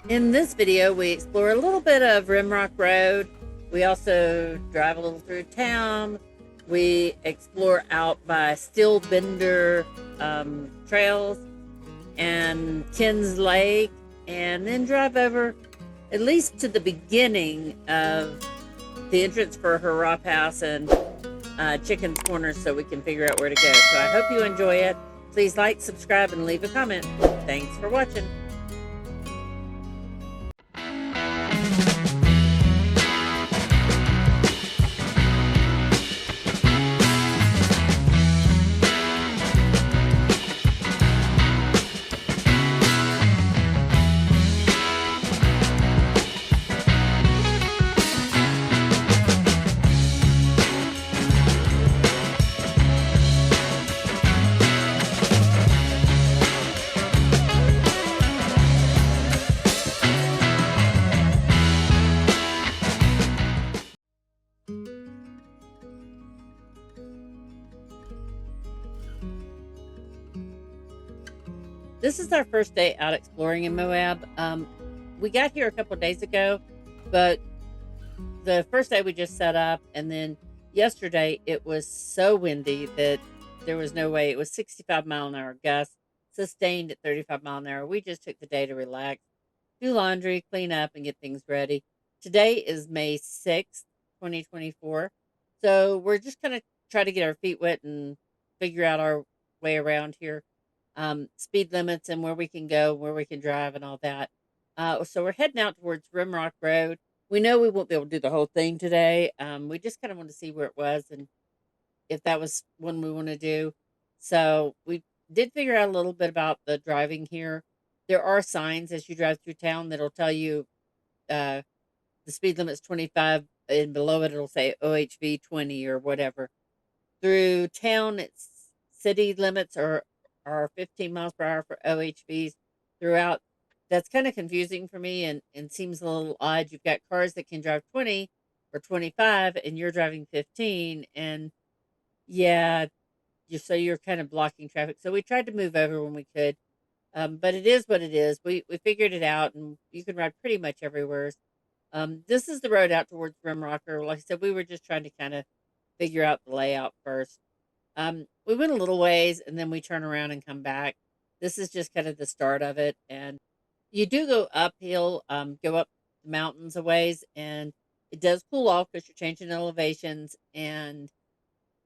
In this video, we explore a little bit of Rimrock Road. We also drive a little through town. We explore out by Steel Bender trails and Kins Lake, and then drive over at least to the beginning of the entrance for Hurrah Pass and Chicken's Corner so we can figure out where to go. So I hope you enjoy it. Please like, subscribe, and leave a comment. Thanks for watching. This is our first day out exploring in Moab. We got here a couple of days ago, but the first day we just set up, and then yesterday it was so windy that there was no way. It was 65-mile-an-hour gusts, sustained at 35 miles an hour. We just took the day to relax, do laundry, clean up, and get things ready. Today is May 6th, 2024. So we're just going to try to get our feet wet and figure out our way around here, speed limits and where we can go, where we can drive, and all that. So we're heading out towards Rimrock Road. We know we won't be able to do the whole thing today. We just kind of want to see where it was and if that was one we want to do. So we did figure out a little bit about the driving here. There are signs as you drive through town that'll tell you uh, the speed limit's 25, and below it it'll say OHV 20 or whatever. Through town, it's city limits are 15 miles per hour for OHVs throughout. That's kind of confusing for me and seems a little odd. You've got cars that can drive 20 or 25 and you're driving 15, and yeah, you're kind of blocking traffic. So we tried to move over when we could. But it is what it is. We figured it out, and you can ride pretty much everywhere. This is the road out towards Rimrocker. Like I said, we were just trying to kind of figure out the layout first. We went a little ways and then we turn around and come back. This is just kind of the start of it. And you do go uphill, go up the mountains a ways, and it does cool off because you're changing elevations, and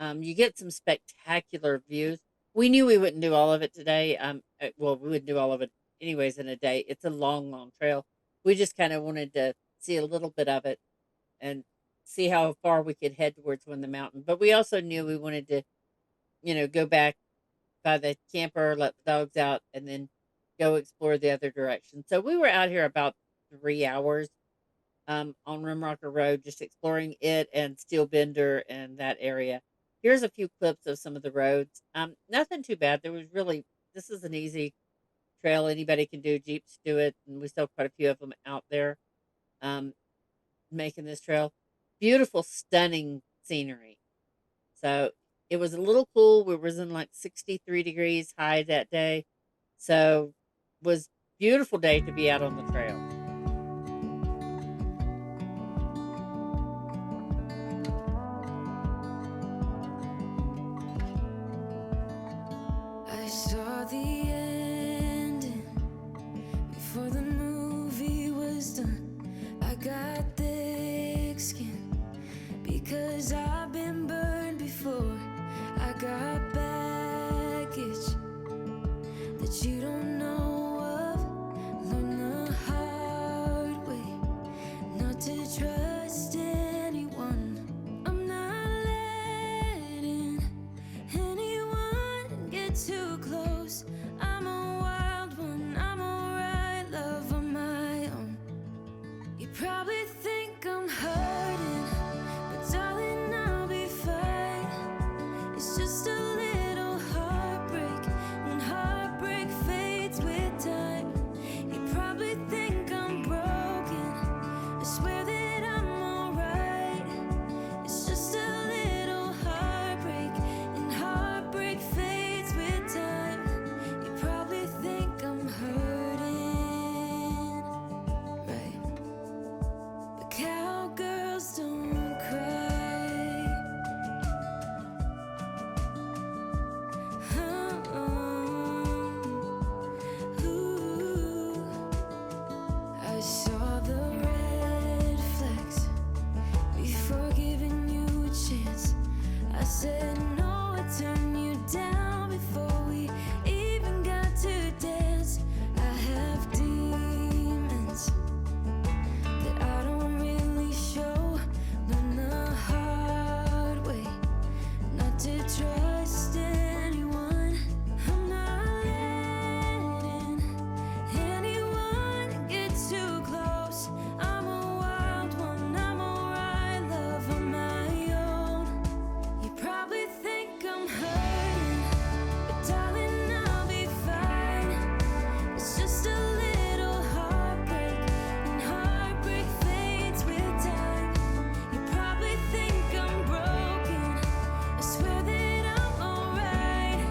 you get some spectacular views. We knew we wouldn't do all of it today. Well, we wouldn't do all of it anyways in a day. It's a long, long trail. We just kind of wanted to see a little bit of it and see how far we could head towards one the mountain. But we also knew we wanted to, go back by the camper, let the dogs out, and then go explore the other direction. So we were out here about 3 hours on Rimrocker Road, just exploring it and Steel Bender and that area. Here's a few clips of some of the roads. Nothing too bad. This is an easy trail anybody can do. Jeeps do it, and we saw quite a few of them out there um, making this trail. Beautiful, stunning scenery. So it was a little cool. We was in like 63 degrees high that day. So was beautiful day to be out on the trail. I saw the ending before the movie was done. I got thick skin because I've been burned before. I got baggage that you don't know of. Learn the hard way not to trust anyone. I'm not letting anyone get too close. I'm a wild one, I'm alright, love on my own. You probably think I'm hurting, but darling, I'll be fine. It's just a little heartbreak, and heartbreak fades with time. You probably think I'm broken, I swear that I'm alright. It's just a little heartbreak, and heartbreak fades with time. said no, I turned you down before we even got to dance. I have demons that I don't really show. Learn the hard way not to trust anyone. I'm not letting anyone get too close. I'm a wild one, I'm alright, love on my own. You probably think I'm hurting, but darling, I'll be fine. It's just a little heartbreak, and heartbreak fades with time. You probably think I'm broken, I swear that I'm alright.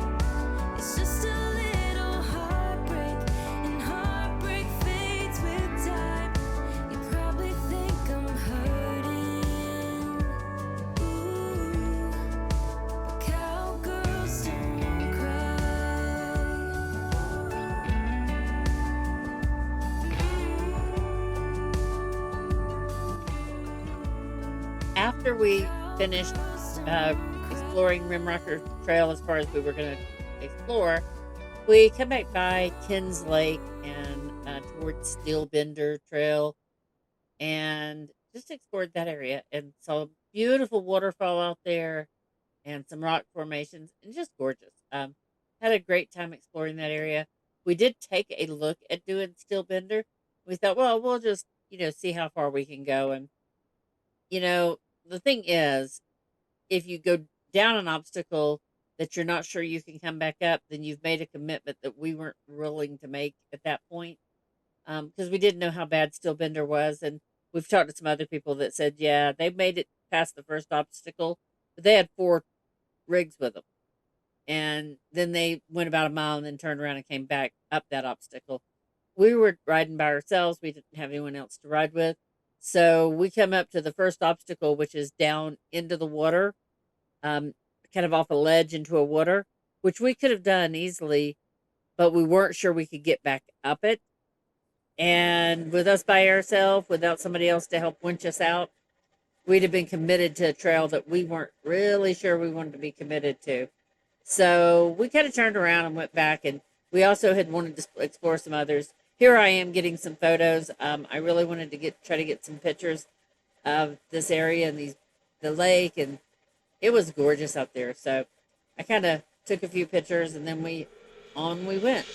It's just a little heartbreak, and heartbreak fades with time. You probably think I'm hurting. Ooh, but cowgirls don't After we finished exploring Rimrocker Trail as far as we were going to explore, we come back by Kins Lake and towards Steelbender Trail and just explored that area and saw a beautiful waterfall out there and some rock formations and just gorgeous. Had a great time exploring that area. We did take a look at doing Steelbender. We thought, well, we'll just, see how far we can go. And, you know, the thing is, if you go down an obstacle that you're not sure you can come back up, then you've made a commitment that we weren't willing to make at that point. Because we didn't know how bad Steelbender was. And we've talked to some other people that said, yeah, they made it past the first obstacle, but they had 4 rigs with them. And then they went about a mile and then turned around and came back up that obstacle. We were riding by ourselves. We didn't have anyone else to ride with. So we come up to the first obstacle, which is down into the water, um, kind of off a ledge into a water, which we could have done easily, but we weren't sure we could get back up it. And with us by ourselves, without somebody else to help winch us out, we'd have been committed to a trail that we weren't really sure we wanted to be committed to. So we kind of turned around and went back, and we also had wanted to explore some others. Here I am getting some photos. I really wanted to try to get some pictures of this area and the lake, and it was gorgeous out there. So I kind of took a few pictures, and then we went.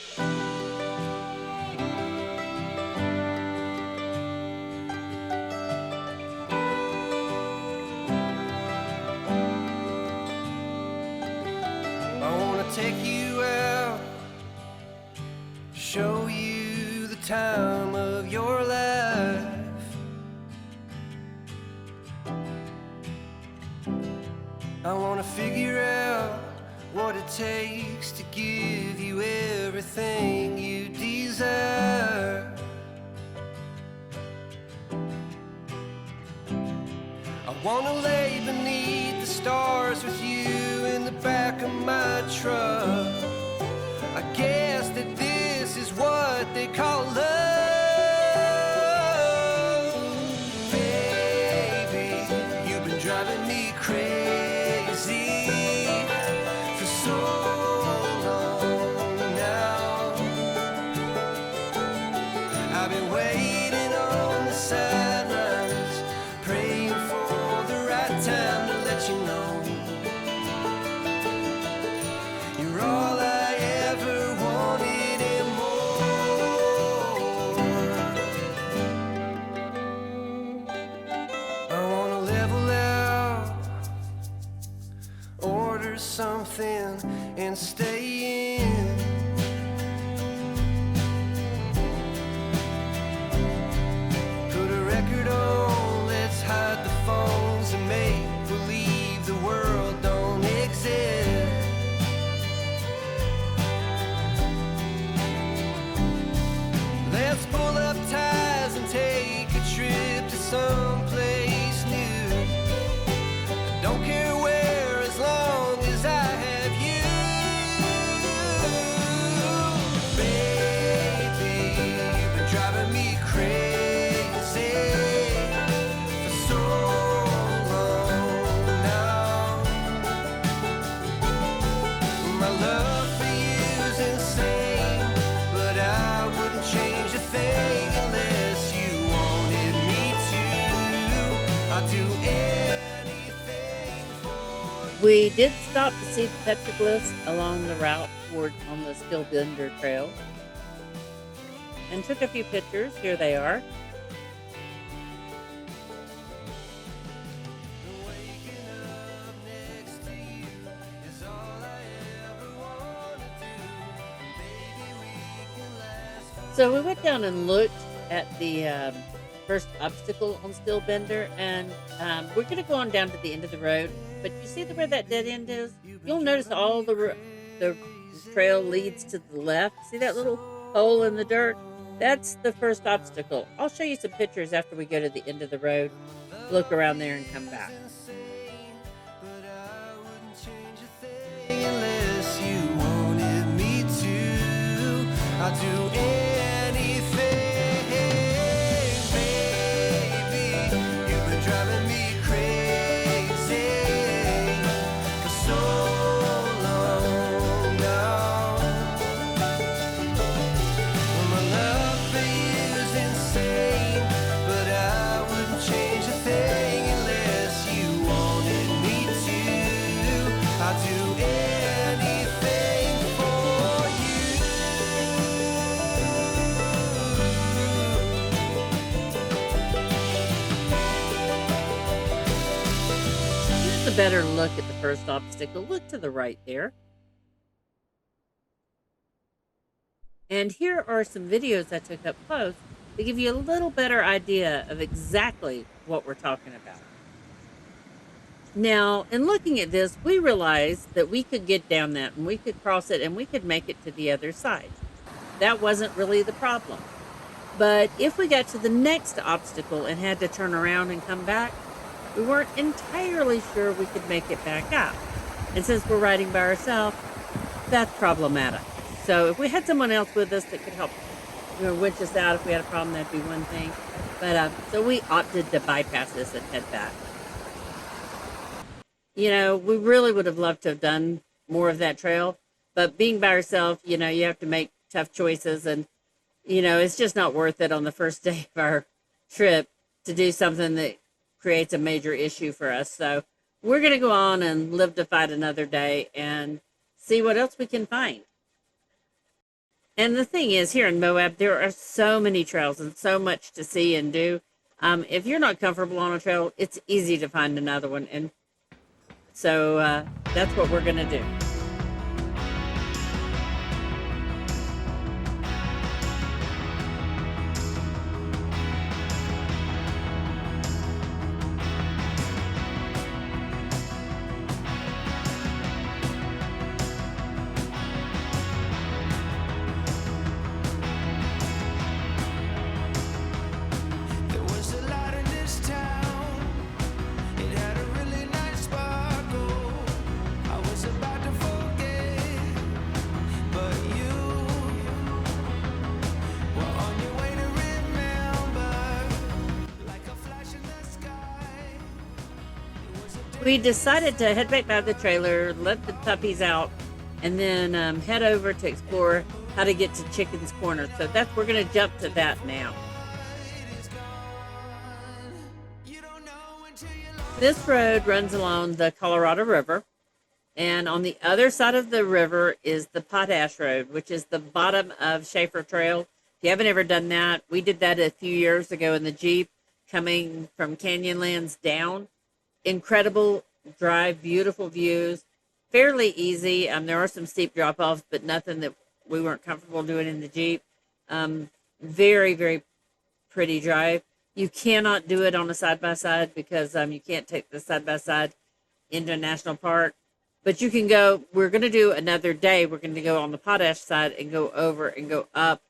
I wanna take you out, show you the time of your life. I wanna figure out what it takes to give you everything you desire. I wanna lay beneath the stars with you in the back of my truck. I guess that this is what they call love. Baby, you've been driving me crazy for so long now. I've been waiting on the sidelines, praying for the right time to let you know you're all I ever wanted and more. I wanna level out, order something and stay in. Put a record on, let's hide the phones and make believe the world don't exist. Let's pull up ties and take a trip to someplace new. I don't care where, as long as I have you. We did stop to see the petroglyphs along the route toward on the Still Bender Trail and took a few pictures. Here they are. So we went down and looked at the first obstacle on Still Bender, and we're going to go on down to the end of the road. But you see where that dead end is? You'll notice all the trail leads to the left. See that little hole in the dirt? That's the first obstacle. I'll show you some pictures after we go to the end of the road. Look around there and come back. Unless you wanted me to, I'd do anything, baby. You've been driving me crazy for so long now. Well, my love for you's insane, but I wouldn't change a thing unless you wanted me to. I'd do anything for you. Here's a better look at the first obstacle. Look to the right there. And here are some videos I took up close to give you a little better idea of exactly what we're talking about. Now, in looking at this, we realized that we could get down that and we could cross it and we could make it to the other side. That wasn't really the problem. But if we got to the next obstacle and had to turn around and come back, we weren't entirely sure we could make it back up. And since we're riding by ourselves, that's problematic. So if we had someone else with us that could help, winch us out if we had a problem, that'd be one thing. But so we opted to bypass this and head back. We really would have loved to have done more of that trail, but being by yourself, you have to make tough choices, and it's just not worth it on the first day of our trip to do something that creates a major issue for us. So we're going to go on and live to fight another day and see what else we can find. And the thing is, here in Moab, there are so many trails and so much to see and do. If you're not comfortable on a trail, it's easy to find another one. And so that's what we're going to do. There was a light in this town. It had a really nice sparkle. I was about to forget, but you were on your way to remember, like a flash in the sky. It was a We decided to head back by the trailer, let the puppies out, and then head over to explore how to get to Chicken's Corner. So we're going to jump to that now. This road runs along the Colorado River, and on the other side of the river is the Potash Road, which is the bottom of Schaefer Trail. If you haven't ever done that, we did that a few years ago in the Jeep coming from Canyonlands down. Incredible drive, beautiful views, fairly easy. There are some steep drop-offs, but nothing that we weren't comfortable doing in the Jeep. Very, very pretty drive. You cannot do it on a side-by-side because you can't take the side-by-side into a national park. But you can go, we're going to do another day. We're going to go on the Potash side and go over and go up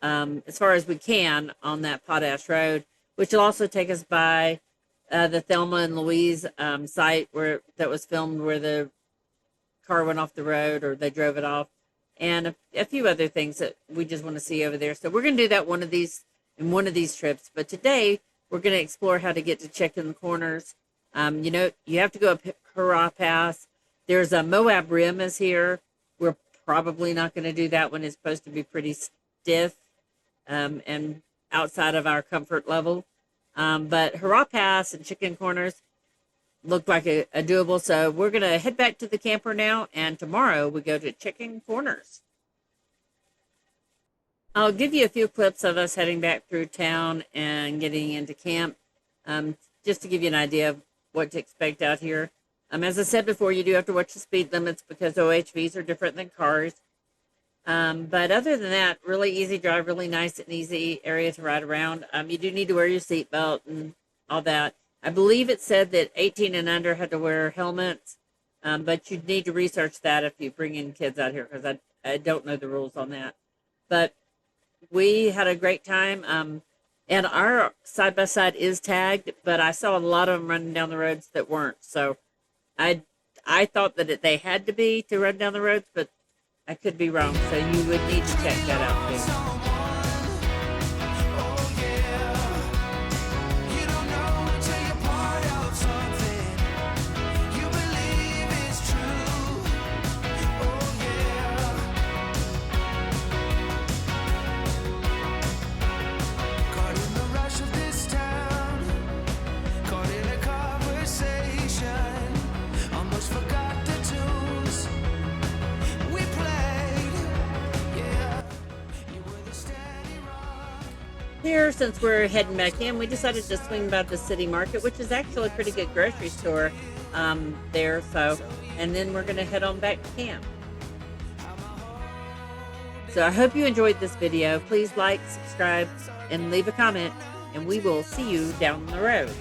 as far as we can on that Potash Road, which will also take us by the Thelma and Louise site that was filmed where the car went off the road or they drove it off, and a few other things that we just want to see over there. So we're going to do that one of these trips. But today we're going to explore how to get to Chicken Corners. You have to go up Hurrah Pass. There's a Moab Rim is here. We're probably not going to do that one. It's supposed to be pretty stiff and outside of our comfort level. But Hurrah Pass and Chicken Corners, looked like a doable. So we're going to head back to the camper now, and tomorrow we go to Chicken Corners. I'll give you a few clips of us heading back through town and getting into camp, just to give you an idea of what to expect out here. As I said before, you do have to watch the speed limits because OHVs are different than cars. But other than that, really easy drive, really nice and easy area to ride around. You do need to wear your seatbelt and all that. I believe it said that 18 and under had to wear helmets, but you'd need to research that if you bring in kids out here, because I don't know the rules on that. But we had a great time, and our side-by-side is tagged, but I saw a lot of them running down the roads that weren't. So I thought that they had to be to run down the roads, but I could be wrong. So you would need to check that out too. Here, since we're heading back in, we decided to swing by the city market, which is actually a pretty good grocery store there. So, and then we're going to head on back to camp. So I hope you enjoyed this video. Please like, subscribe, and leave a comment, and we will see you down the road.